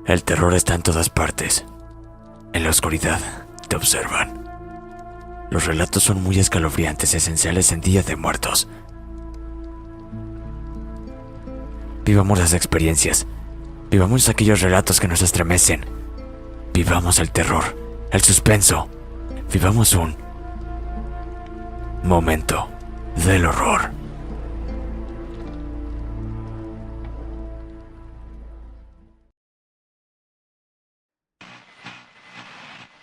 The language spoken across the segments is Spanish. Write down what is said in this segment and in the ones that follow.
El terror está en todas partes. En la oscuridad te observan. Los relatos son muy escalofriantes, esenciales en Día de Muertos. Vivamos las experiencias. Vivamos aquellos relatos que nos estremecen. Vivamos el terror, el suspenso. Vivamos un momento del horror.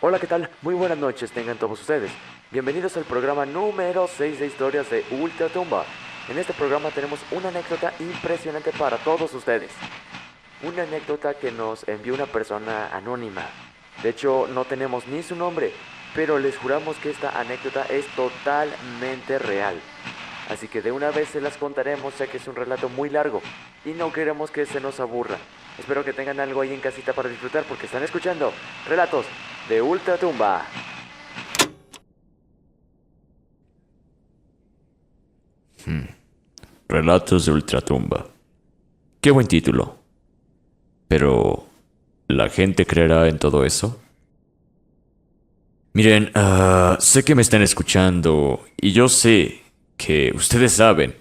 Hola, ¿qué tal? Muy buenas noches tengan todos ustedes. Bienvenidos al programa número 6 de historias de Ultratumba. En este programa tenemos una anécdota impresionante para todos ustedes. Una anécdota que nos envió una persona anónima. De hecho, no tenemos ni su nombre, pero les juramos que esta anécdota es totalmente real. Así que de una vez se las contaremos, ya que es un relato muy largo y no queremos que se nos aburra. Espero que tengan algo ahí en casita para disfrutar porque están escuchando Relatos de Ultratumba. Relatos de Ultratumba. Qué buen título. Pero, ¿la gente creerá en todo eso? Miren, sé que me están escuchando y yo sé que ustedes saben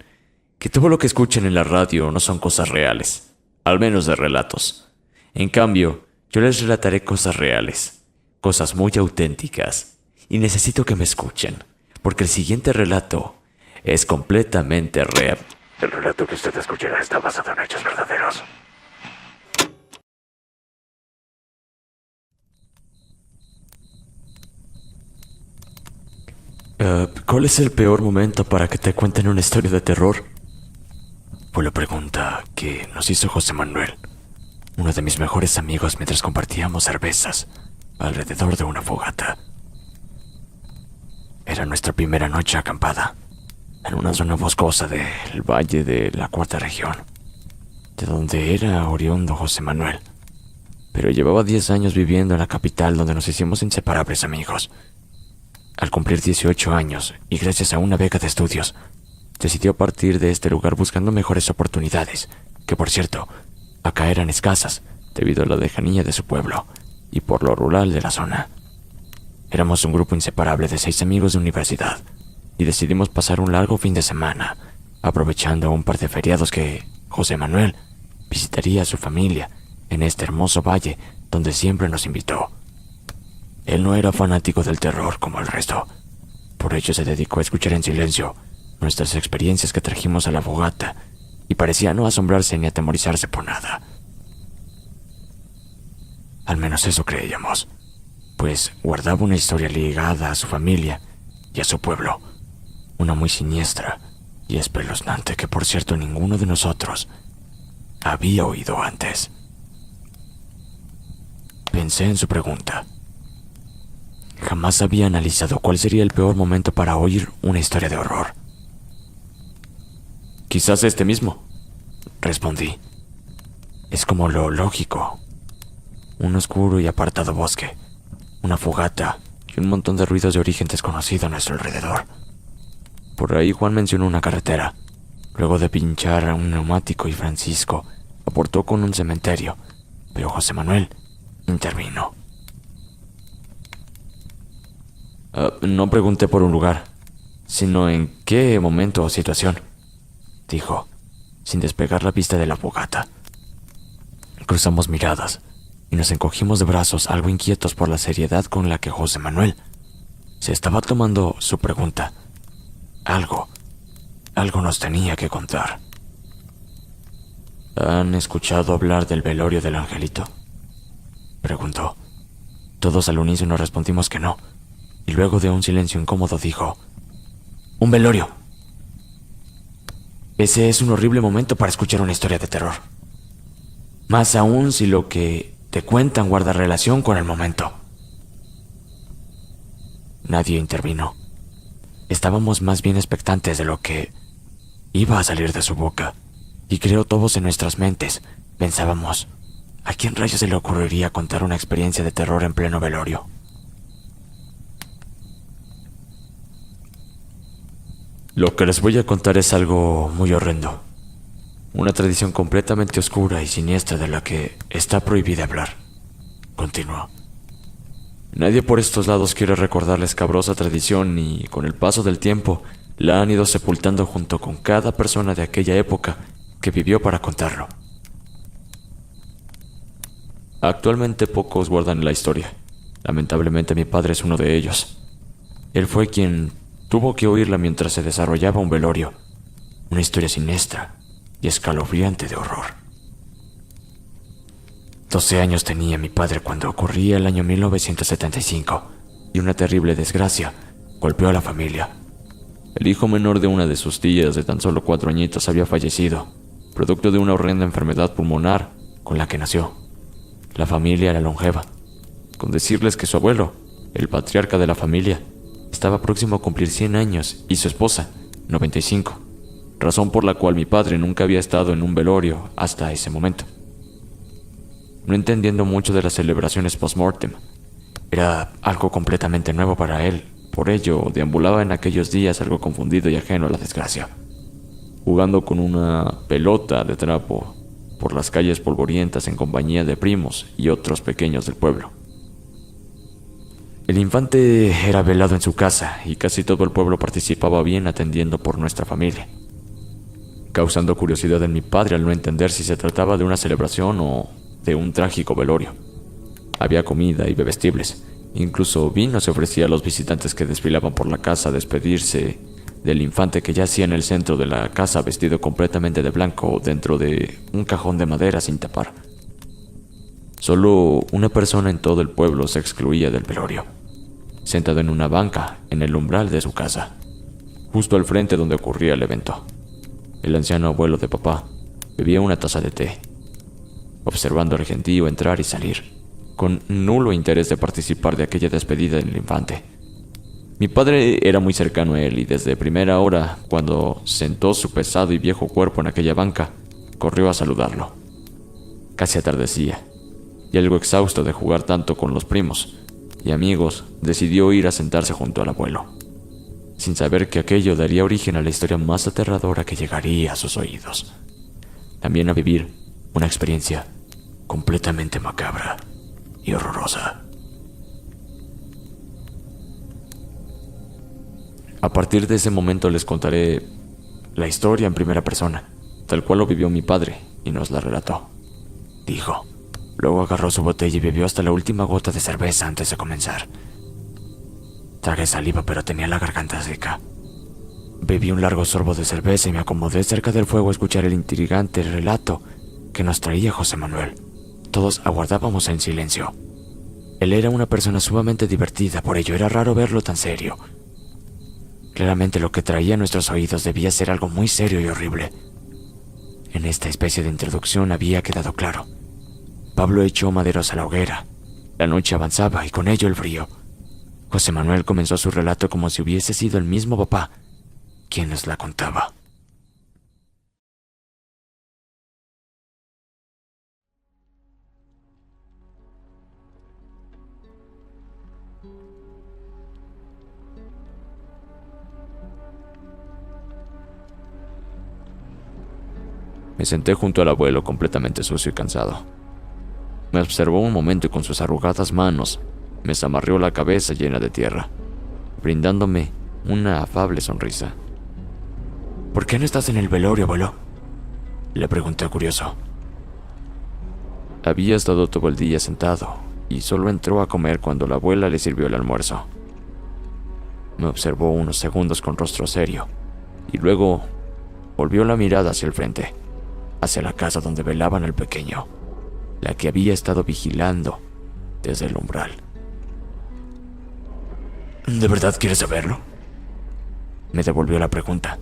que todo lo que escuchan en la radio no son cosas reales, al menos de relatos. En cambio, yo les relataré cosas reales, cosas muy auténticas, y necesito que me escuchen, porque el siguiente relato es completamente real. El relato que usted escuchará está basado en hechos verdaderos. ¿Cuál es el peor momento para que te cuenten una historia de terror? Fue la pregunta que nos hizo José Manuel, uno de mis mejores amigos, mientras compartíamos cervezas alrededor de una fogata. Era nuestra primera noche acampada en una zona boscosa del valle de la Cuarta Región, de donde era oriundo José Manuel, pero llevaba 10 años viviendo en la capital, donde nos hicimos inseparables amigos. Al cumplir 18 años, y gracias a una beca de estudios, decidió partir de este lugar buscando mejores oportunidades, que por cierto, acá eran escasas, debido a la lejanía de su pueblo, y por lo rural de la zona. Éramos un grupo inseparable de 6 amigos de universidad, y decidimos pasar un largo fin de semana, aprovechando un par de feriados que José Manuel visitaría a su familia en este hermoso valle donde siempre nos invitó. Él no era fanático del terror como el resto, por ello se dedicó a escuchar en silencio nuestras experiencias que trajimos a la fogata, y parecía no asombrarse ni atemorizarse por nada. Al menos eso creíamos, pues guardaba una historia ligada a su familia y a su pueblo, una muy siniestra y espeluznante que, por cierto, ninguno de nosotros había oído antes. Pensé en su pregunta. Jamás había analizado cuál sería el peor momento para oír una historia de horror. Quizás este mismo, respondí. Es como lo lógico. Un oscuro y apartado bosque, una fogata y un montón de ruidos de origen desconocido a nuestro alrededor. Por ahí Juan mencionó una carretera. Luego de pinchar a un neumático, y Francisco aportó con un cementerio, pero José Manuel intervino. No pregunté por un lugar, sino en qué momento o situación, dijo, sin despegar la vista de la fogata. Cruzamos miradas y nos encogimos de brazos, algo inquietos por la seriedad con la que José Manuel se estaba tomando su pregunta. Algo nos tenía que contar. ¿Han escuchado hablar del velorio del angelito?, preguntó. Todos al unísono respondimos que no, y luego de un silencio incómodo dijo: «Un velorio. Ese es un horrible momento para escuchar una historia de terror. Más aún si lo que te cuentan guarda relación con el momento». Nadie intervino. Estábamos más bien expectantes de lo que iba a salir de su boca, y creo todos en nuestras mentes pensábamos: ¿a quién rayos se le ocurriría contar una experiencia de terror en pleno velorio? Lo que les voy a contar es algo muy horrendo. Una tradición completamente oscura y siniestra de la que está prohibido hablar. Continuó. Nadie por estos lados quiere recordar la escabrosa tradición y, con el paso del tiempo, la han ido sepultando junto con cada persona de aquella época que vivió para contarlo. Actualmente pocos guardan la historia. Lamentablemente mi padre es uno de ellos. Él fue quien tuvo que oírla mientras se desarrollaba un velorio. Una historia siniestra y escalofriante de horror. 12 años tenía mi padre cuando ocurría el año 1975 y una terrible desgracia golpeó a la familia. El hijo menor de una de sus tías de tan solo 4 añitos había fallecido, producto de una horrenda enfermedad pulmonar con la que nació. La familia era longeva, con decirles que su abuelo, el patriarca de la familia, estaba próximo a cumplir 100 años y su esposa, 95, razón por la cual mi padre nunca había estado en un velorio hasta ese momento. No entendiendo mucho de las celebraciones post-mortem, era algo completamente nuevo para él. Por ello, deambulaba en aquellos días algo confundido y ajeno a la desgracia, jugando con una pelota de trapo por las calles polvorientas en compañía de primos y otros pequeños del pueblo. El infante era velado en su casa y casi todo el pueblo participaba bien atendiendo por nuestra familia, causando curiosidad en mi padre al no entender si se trataba de una celebración o de un trágico velorio. Había comida y bebestibles. Incluso vino se ofrecía a los visitantes que desfilaban por la casa a despedirse del infante que yacía en el centro de la casa vestido completamente de blanco dentro de un cajón de madera sin tapar. Solo una persona en todo el pueblo se excluía del velorio, sentado en una banca en el umbral de su casa, justo al frente donde ocurría el evento. El anciano abuelo de papá bebía una taza de té, observando al gentío entrar y salir, con nulo interés de participar de aquella despedida del infante. Mi padre era muy cercano a él y desde primera hora, cuando sentó su pesado y viejo cuerpo en aquella banca, corrió a saludarlo. Casi atardecía, y algo exhausto de jugar tanto con los primos y amigos, decidió ir a sentarse junto al abuelo, sin saber que aquello daría origen a la historia más aterradora que llegaría a sus oídos. También a vivir una experiencia completamente macabra y horrorosa. A partir de ese momento les contaré la historia en primera persona, tal cual lo vivió mi padre y nos la relató. Dijo. Luego agarró su botella y bebió hasta la última gota de cerveza antes de comenzar. Tragué saliva, pero tenía la garganta seca. Bebí un largo sorbo de cerveza y me acomodé cerca del fuego a escuchar el intrigante relato que nos traía José Manuel. Todos aguardábamos en silencio. Él era una persona sumamente divertida, por ello era raro verlo tan serio. Claramente lo que traía a nuestros oídos debía ser algo muy serio y horrible. En esta especie de introducción había quedado claro. Pablo echó maderos a la hoguera. La noche avanzaba y con ello el frío. José Manuel comenzó su relato como si hubiese sido el mismo papá quien nos la contaba. Me senté junto al abuelo completamente sucio y cansado. Me observó un momento y con sus arrugadas manos me zamarreó la cabeza llena de tierra, brindándome una afable sonrisa. ¿Por qué no estás en el velorio, abuelo?, le pregunté curioso. Había estado todo el día sentado y solo entró a comer cuando la abuela le sirvió el almuerzo. Me observó unos segundos con rostro serio y luego volvió la mirada hacia el frente, hacia la casa donde velaban al pequeño, la que había estado vigilando desde el umbral. ¿De verdad quieres saberlo?, me devolvió la pregunta,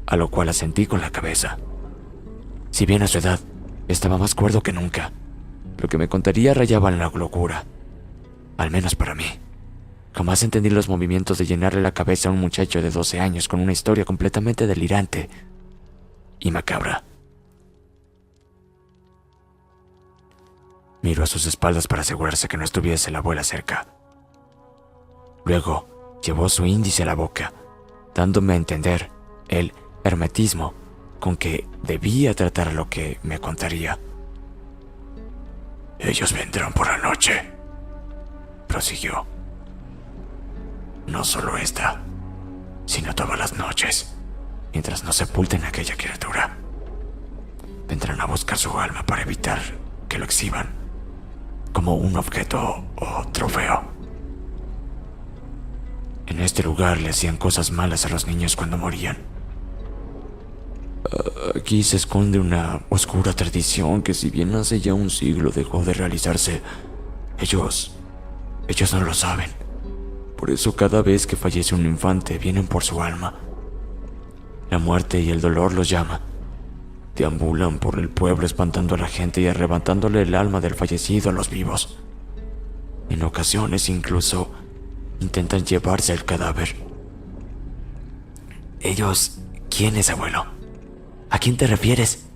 a lo cual asentí con la cabeza. Si bien a su edad estaba más cuerdo que nunca, lo que me contaría rayaba en la locura, al menos para mí. Jamás entendí los movimientos de llenarle la cabeza a un muchacho de 12 años con una historia completamente delirante y macabra. Miró a sus espaldas para asegurarse que no estuviese la abuela cerca. Luego llevó su índice a la boca, dándome a entender el hermetismo con que debía tratar lo que me contaría. Ellos vendrán por la noche, prosiguió. No solo esta, sino todas las noches, mientras no sepulten a aquella criatura. Vendrán a buscar su alma para evitar que lo exhiban como un objeto o trofeo. En este lugar le hacían cosas malas a los niños cuando morían. Aquí se esconde una oscura tradición que, si bien hace ya un siglo dejó de realizarse, ellos no lo saben. Por eso cada vez que fallece un infante vienen por su alma. La muerte y el dolor los llama. Deambulan por el pueblo espantando a la gente y arrebatándole el alma del fallecido a los vivos. En ocasiones incluso intentan llevarse el cadáver. ¿Ellos quiénes, abuelo? ¿A quién te refieres?,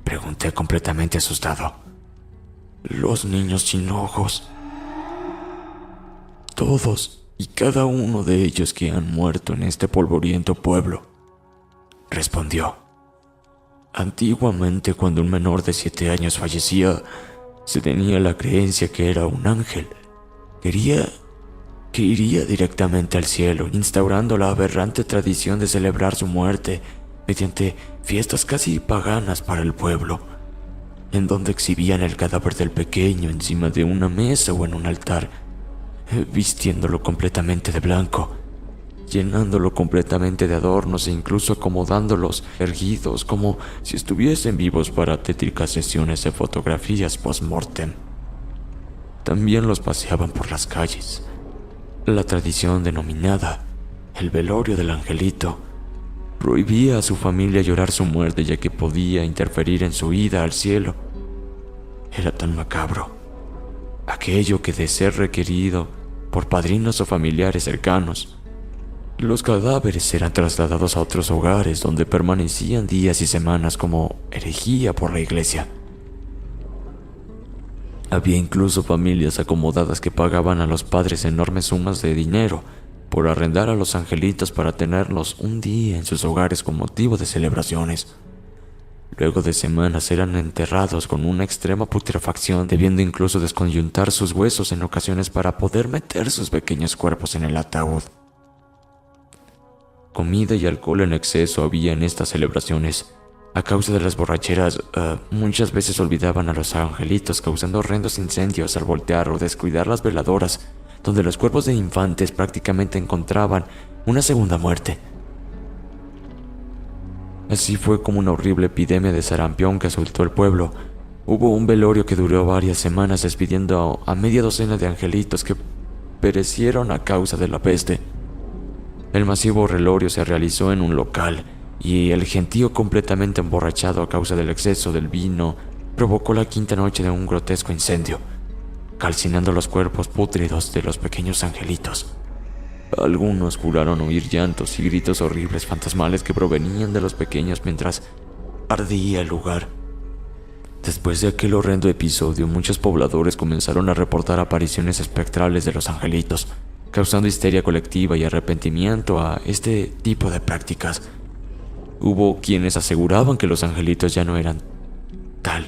pregunté completamente asustado. Los niños sin ojos. Todos y cada uno de ellos que han muerto en este polvoriento pueblo, respondió. Antiguamente, cuando un menor de 7 años fallecía, se tenía la creencia que era un ángel. Que iría directamente al cielo, instaurando la aberrante tradición de celebrar su muerte mediante fiestas casi paganas para el pueblo, en donde exhibían el cadáver del pequeño encima de una mesa o en un altar, vistiéndolo completamente de blanco, llenándolo completamente de adornos e incluso acomodándolos erguidos como si estuviesen vivos para tétricas sesiones de fotografías post-mortem. También los paseaban por las calles. La tradición denominada el velorio del angelito prohibía a su familia llorar su muerte, ya que podía interferir en su ida al cielo. Era tan macabro aquello que, de ser requerido por padrinos o familiares cercanos, los cadáveres eran trasladados a otros hogares donde permanecían días y semanas como herejía por la iglesia. Había incluso familias acomodadas que pagaban a los padres enormes sumas de dinero por arrendar a los angelitos para tenerlos un día en sus hogares con motivo de celebraciones. Luego de semanas eran enterrados con una extrema putrefacción, debiendo incluso desconyuntar sus huesos en ocasiones para poder meter sus pequeños cuerpos en el ataúd. Comida y alcohol en exceso había en estas celebraciones. A causa de las borracheras, muchas veces olvidaban a los angelitos, causando horrendos incendios al voltear o descuidar las veladoras, donde los cuerpos de infantes prácticamente encontraban una segunda muerte. Así fue como una horrible epidemia de sarampión que asoltó el pueblo. Hubo un velorio que duró varias semanas, despidiendo a media docena de angelitos que perecieron a causa de la peste. El masivo velorio se realizó en un local, y el gentío, completamente emborrachado a causa del exceso del vino, provocó la quinta noche de un grotesco incendio, calcinando los cuerpos pútridos de los pequeños angelitos. Algunos juraron oír llantos y gritos horribles fantasmales que provenían de los pequeños mientras ardía el lugar. Después de aquel horrendo episodio, muchos pobladores comenzaron a reportar apariciones espectrales de los angelitos, causando histeria colectiva y arrepentimiento a este tipo de prácticas. Hubo quienes aseguraban que los angelitos ya no eran tal,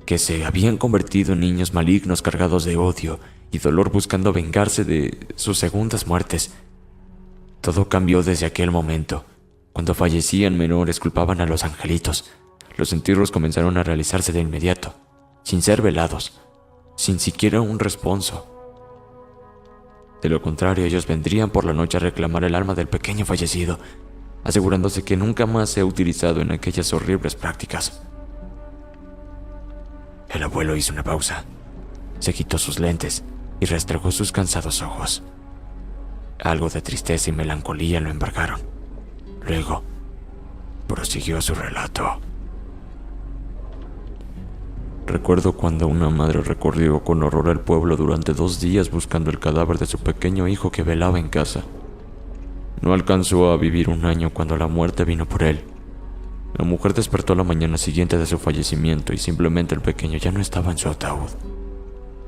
que se habían convertido en niños malignos cargados de odio y dolor, buscando vengarse de sus segundas muertes. Todo cambió desde aquel momento. Cuando fallecían menores, culpaban a los angelitos. Los entierros comenzaron a realizarse de inmediato, sin ser velados, sin siquiera un responso. De lo contrario, ellos vendrían por la noche a reclamar el alma del pequeño fallecido, asegurándose que nunca más sea utilizado en aquellas horribles prácticas. El abuelo hizo una pausa, se quitó sus lentes y restregó sus cansados ojos. Algo de tristeza y melancolía lo embargaron. Luego, prosiguió su relato. Recuerdo cuando una madre recorrió con horror el pueblo durante 2 días buscando el cadáver de su pequeño hijo que velaba en casa. No alcanzó a vivir 1 año cuando la muerte vino por él. La mujer despertó la mañana siguiente de su fallecimiento y simplemente el pequeño ya no estaba en su ataúd.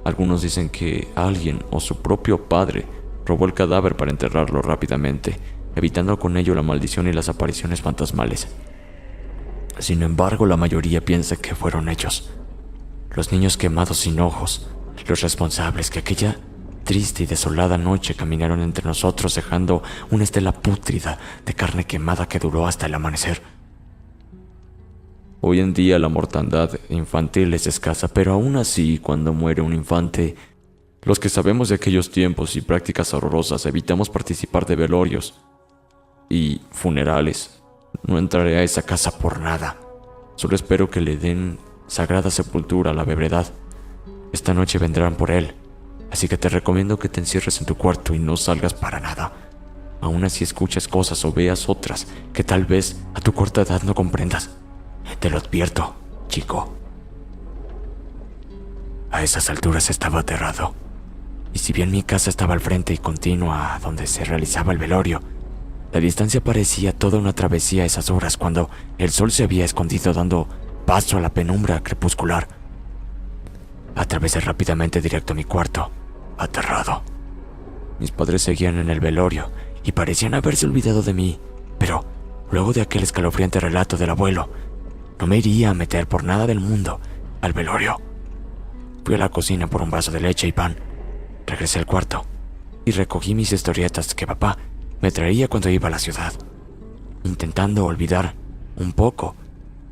Algunos dicen que alguien o su propio padre robó el cadáver para enterrarlo rápidamente, evitando con ello la maldición y las apariciones fantasmales. Sin embargo, la mayoría piensa que fueron ellos, los niños quemados sin ojos, los responsables que aquella triste y desolada noche caminaron entre nosotros dejando una estela pútrida de carne quemada que duró hasta el amanecer. Hoy en día la mortandad infantil es escasa, pero aún así, cuando muere un infante, los que sabemos de aquellos tiempos y prácticas horrorosas evitamos participar de velorios y funerales. No entraré a esa casa por nada. Solo espero que le den sagrada sepultura a la brevedad. Esta noche vendrán por él, así que te recomiendo que te encierres en tu cuarto y no salgas para nada. Aún así escuches cosas o veas otras que tal vez a tu corta edad no comprendas. Te lo advierto, chico. A esas alturas estaba aterrado. Y si bien mi casa estaba al frente y continua a donde se realizaba el velorio, la distancia parecía toda una travesía a esas horas cuando el sol se había escondido dando paso a la penumbra crepuscular. Atravesé rápidamente directo a mi cuarto, aterrado. Mis padres seguían en el velorio y parecían haberse olvidado de mí, pero luego de aquel escalofriante relato del abuelo, no me iría a meter por nada del mundo al velorio. Fui a la cocina por un vaso de leche y pan. Regresé al cuarto y recogí mis historietas que papá me traía cuando iba a la ciudad, intentando olvidar un poco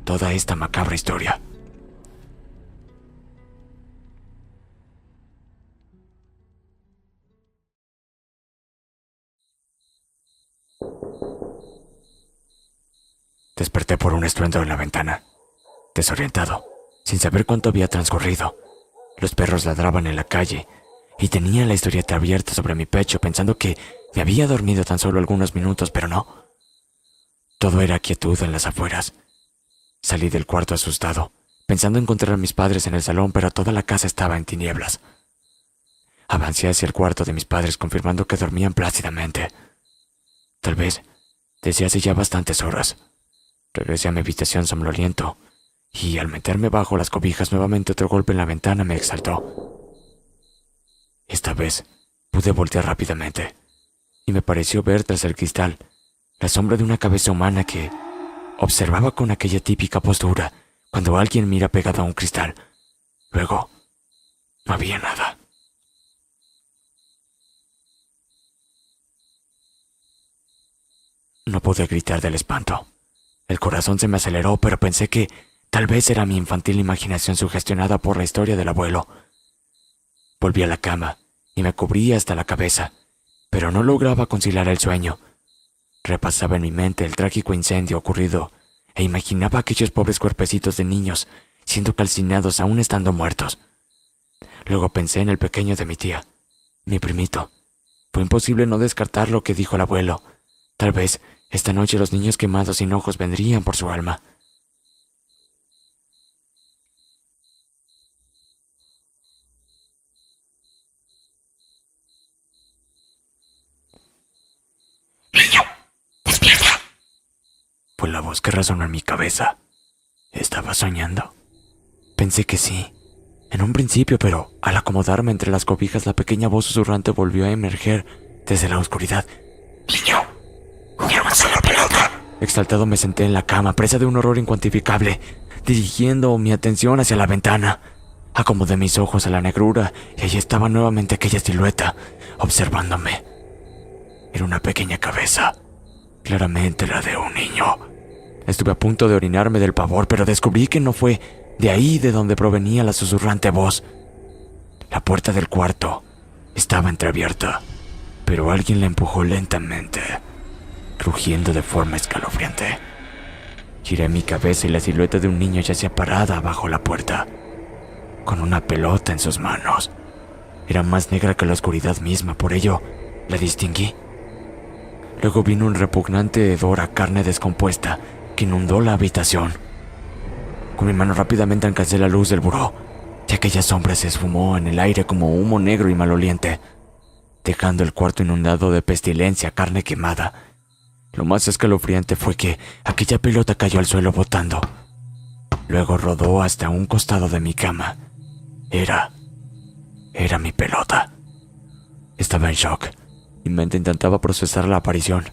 toda esta macabra historia. Desperté por un estruendo en la ventana, desorientado, sin saber cuánto había transcurrido. Los perros ladraban en la calle y tenía la historieta abierta sobre mi pecho pensando que me había dormido tan solo algunos minutos, pero no. Todo era quietud en las afueras. Salí del cuarto asustado, pensando encontrar a mis padres en el salón, pero toda la casa estaba en tinieblas. Avancé hacia el cuarto de mis padres confirmando que dormían plácidamente. Tal vez desde hace ya bastantes horas. Regresé a mi habitación somnoliento y al meterme bajo las cobijas nuevamente otro golpe en la ventana me exaltó. Esta vez pude voltear rápidamente y me pareció ver tras el cristal la sombra de una cabeza humana que observaba con aquella típica postura cuando alguien mira pegado a un cristal. Luego, no había nada. No pude gritar del espanto. El corazón se me aceleró, pero pensé que tal vez era mi infantil imaginación sugestionada por la historia del abuelo. Volví a la cama y me cubrí hasta la cabeza, pero no lograba conciliar el sueño. Repasaba en mi mente el trágico incendio ocurrido e imaginaba aquellos pobres cuerpecitos de niños siendo calcinados aún estando muertos. Luego pensé en el pequeño de mi tía, mi primito. Fue imposible no descartar lo que dijo el abuelo. Tal vez esta noche los niños quemados sin ojos vendrían por su alma. ¡Niño! ¡Despierta! Fue la voz que resonó en mi cabeza. ¿Estaba soñando? Pensé que sí, en un principio, pero al acomodarme entre las cobijas la pequeña voz susurrante volvió a emerger desde la oscuridad. ¡Niño! ¡Juguemos a la pelota! Exaltado me senté en la cama, presa de un horror incuantificable, dirigiendo mi atención hacia la ventana. Acomodé mis ojos a la negrura y allí estaba nuevamente aquella silueta, observándome. Era una pequeña cabeza, claramente la de un niño. Estuve a punto de orinarme del pavor, pero descubrí que no fue de ahí de donde provenía la susurrante voz. La puerta del cuarto estaba entreabierta, pero alguien la empujó lentamente, rugiendo de forma escalofriante. Giré mi cabeza y la silueta de un niño yacía parada bajo la puerta, con una pelota en sus manos. Era más negra que la oscuridad misma, por ello la distinguí. Luego vino un repugnante hedor a carne descompuesta que inundó la habitación. Con mi mano rápidamente alcancé la luz del buró, y aquella sombra se esfumó en el aire como humo negro y maloliente, dejando el cuarto inundado de pestilencia, carne quemada. Lo más escalofriante fue que aquella pelota cayó al suelo botando. Luego rodó hasta un costado de mi cama. Era mi pelota. Estaba en shock. Mi mente intentaba procesar la aparición.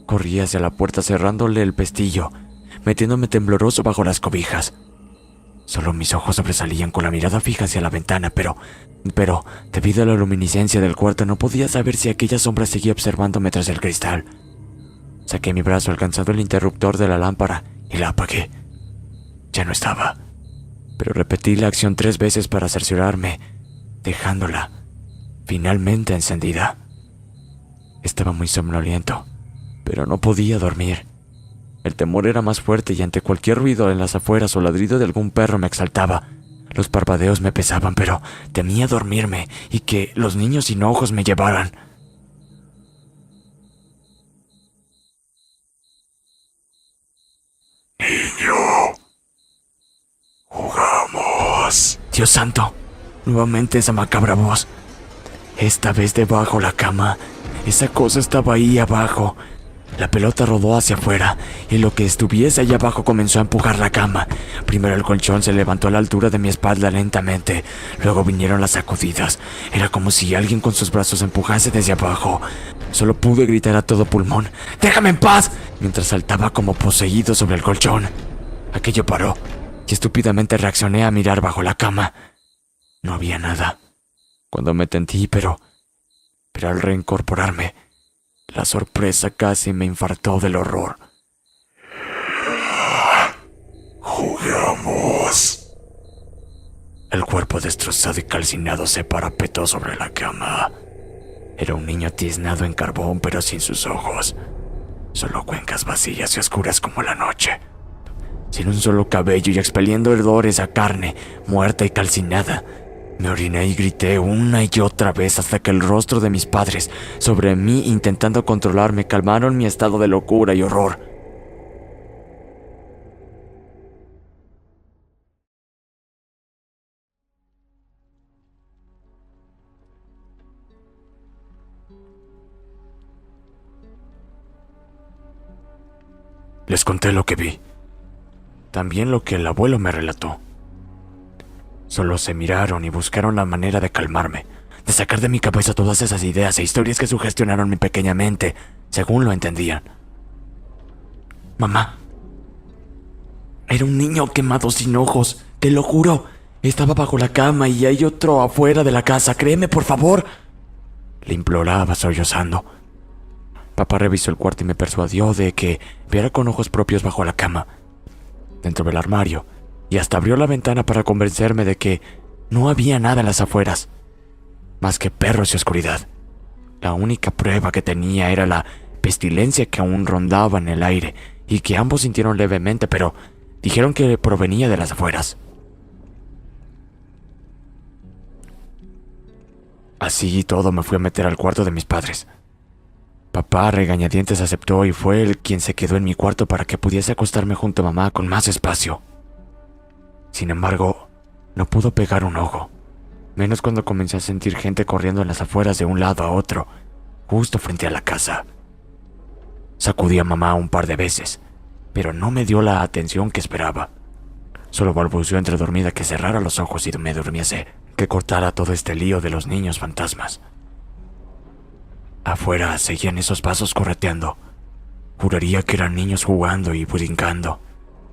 Corrí hacia la puerta cerrándole el pestillo metiéndome tembloroso bajo las cobijas. Solo mis ojos sobresalían con la mirada fija hacia la ventana, pero debido a la luminiscencia del cuarto no podía saber si aquella sombra seguía observándome tras el cristal. Saqué mi brazo alcanzando el interruptor de la lámpara y la apagué. Ya no estaba, pero repetí la acción 3 veces para cerciorarme, dejándola finalmente encendida. Estaba muy somnoliento, pero no podía dormir. El temor era más fuerte y ante cualquier ruido en las afueras o ladrido de algún perro me exaltaba. Los parpadeos me pesaban, pero temía dormirme y que los niños sin ojos me llevaran. Niño, jugamos. Dios santo, nuevamente esa macabra voz. Esta vez debajo la cama. Esa cosa estaba ahí abajo. La pelota rodó hacia afuera y lo que estuviese allá abajo comenzó a empujar la cama. Primero el colchón se levantó a la altura de mi espalda lentamente. Luego vinieron las sacudidas. Era como si alguien con sus brazos empujase desde abajo. Solo pude gritar a todo pulmón: ¡déjame en paz!, mientras saltaba como poseído sobre el colchón. Aquello paró y estúpidamente reaccioné a mirar bajo la cama. No había nada. Cuando me tentí, pero al reincorporarme, la sorpresa casi me infartó del horror. Jugamos. El cuerpo destrozado y calcinado se parapetó sobre la cama. Era un niño tiznado en carbón, pero sin sus ojos. Solo cuencas vacías y oscuras como la noche. Sin un solo cabello y expeliendo hedores a carne muerta y calcinada. Me oriné y grité una y otra vez hasta que el rostro de mis padres, sobre mí intentando controlarme, calmaron mi estado de locura y horror. Les conté lo que vi, también lo que el abuelo me relató. Solo se miraron y buscaron la manera de calmarme, de sacar de mi cabeza todas esas ideas e historias que sugestionaron mi pequeña mente, según lo entendían. Mamá, era un niño quemado sin ojos, te lo juro. Estaba bajo la cama y hay otro afuera de la casa, créeme, por favor. Le imploraba sollozando. Papá revisó el cuarto y me persuadió de que viera con ojos propios bajo la cama, dentro del armario, y hasta abrió la ventana para convencerme de que no había nada en las afueras, más que perros y oscuridad. La única prueba que tenía era la pestilencia que aún rondaba en el aire y que ambos sintieron levemente, pero dijeron que provenía de las afueras. Así y todo me fui a meter al cuarto de mis padres. Papá a regañadientes aceptó y fue él quien se quedó en mi cuarto para que pudiese acostarme junto a mamá con más espacio. Sin embargo, no pudo pegar un ojo, menos cuando comencé a sentir gente corriendo en las afueras de un lado a otro, justo frente a la casa. Sacudí a mamá un par de veces, pero no me dio la atención que esperaba. Solo balbuceó entre dormida que cerrara los ojos y me durmiese, que cortara todo este lío de los niños fantasmas. Afuera seguían esos pasos correteando. Juraría que eran niños jugando y brincando.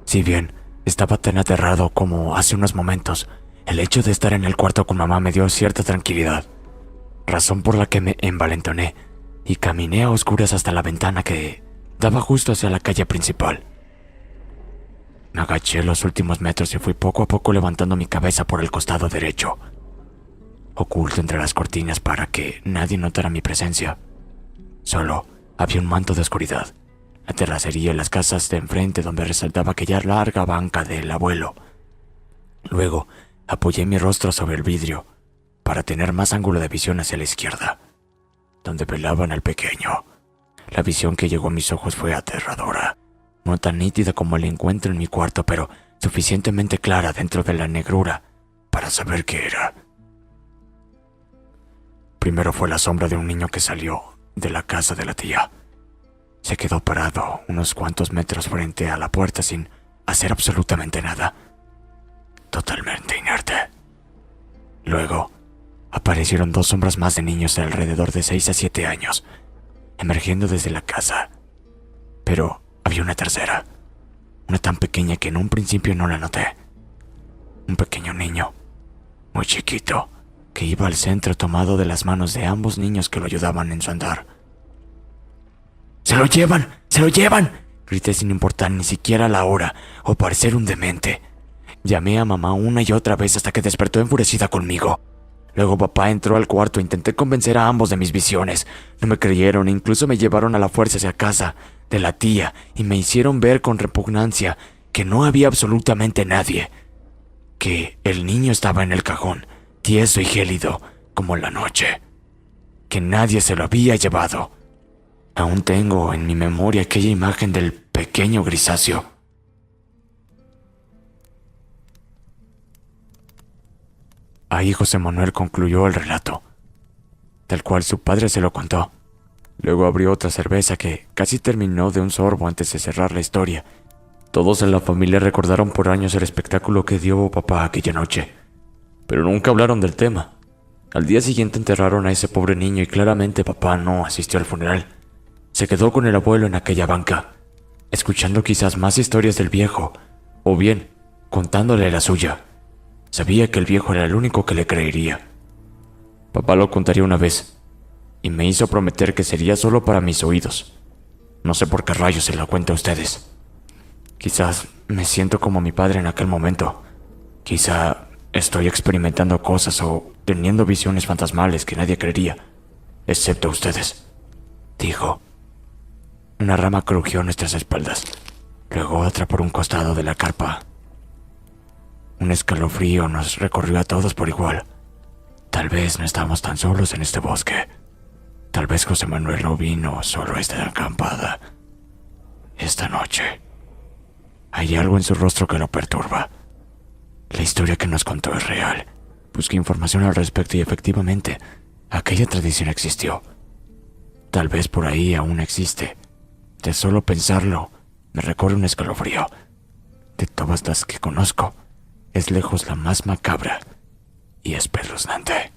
Si bien estaba tan aterrado como hace unos momentos, el hecho de estar en el cuarto con mamá me dio cierta tranquilidad, razón por la que me envalentoné y caminé a oscuras hasta la ventana que daba justo hacia la calle principal. Me agaché los últimos metros y fui poco a poco levantando mi cabeza por el costado derecho, oculto entre las cortinas para que nadie notara mi presencia. Solo había un manto de oscuridad, la terracería y las casas de enfrente donde resaltaba aquella larga banca del abuelo. Luego apoyé mi rostro sobre el vidrio para tener más ángulo de visión hacia la izquierda, donde velaban al pequeño. La visión que llegó a mis ojos fue aterradora, no tan nítida como el encuentro en mi cuarto, pero suficientemente clara dentro de la negrura para saber qué era. Primero fue la sombra de un niño que salió de la casa de la tía. Se quedó parado unos cuantos metros frente a la puerta sin hacer absolutamente nada, totalmente inerte. Luego aparecieron 2 sombras más de niños de alrededor de 6 a 7 años, emergiendo desde la casa. Pero había una tercera, Una tan pequeña que en un principio no la noté. Un pequeño niño, muy chiquito, que iba al centro tomado de las manos de ambos niños que lo ayudaban en su andar. ¡Se lo llevan! ¡Se lo llevan!, grité sin importar ni siquiera la hora o parecer un demente. Llamé a mamá una y otra vez hasta que despertó enfurecida conmigo. Luego papá entró al cuarto e intenté convencer a ambos de mis visiones. No me creyeron e incluso me llevaron a la fuerza hacia casa de la tía y me hicieron ver con repugnancia que no había absolutamente nadie. Que el niño estaba en el cajón, tieso y gélido como la noche. Que nadie se lo había llevado. Aún tengo en mi memoria aquella imagen del pequeño grisáceo. Ahí José Manuel concluyó el relato, tal cual su padre se lo contó. Luego abrió otra cerveza que casi terminó de un sorbo antes de cerrar la historia. Todos en la familia recordaron por años el espectáculo que dio papá aquella noche, pero nunca hablaron del tema. Al día siguiente enterraron a ese pobre niño y claramente papá no asistió al funeral. Se quedó con el abuelo en aquella banca, escuchando quizás más historias del viejo, o bien contándole la suya. Sabía que el viejo era el único que le creería. Papá lo contaría una vez, y me hizo prometer que sería solo para mis oídos. No sé por qué rayos se lo cuento a ustedes. Quizás me siento como mi padre en aquel momento. Quizá estoy experimentando cosas o teniendo visiones fantasmales que nadie creería, excepto ustedes, dijo. Una rama crujió a nuestras espaldas, luego otra por un costado de la carpa. Un escalofrío nos recorrió a todos por igual. Tal vez no estábamos tan solos en este bosque. Tal vez José Manuel no vino solo a esta acampada esta noche. Hay algo en su rostro que lo perturba. La historia que nos contó es real. Busqué información al respecto y efectivamente, aquella tradición existió. Tal vez por ahí aún existe. De solo pensarlo, me recorre un escalofrío. De todas las que conozco, es lejos la más macabra y espeluznante.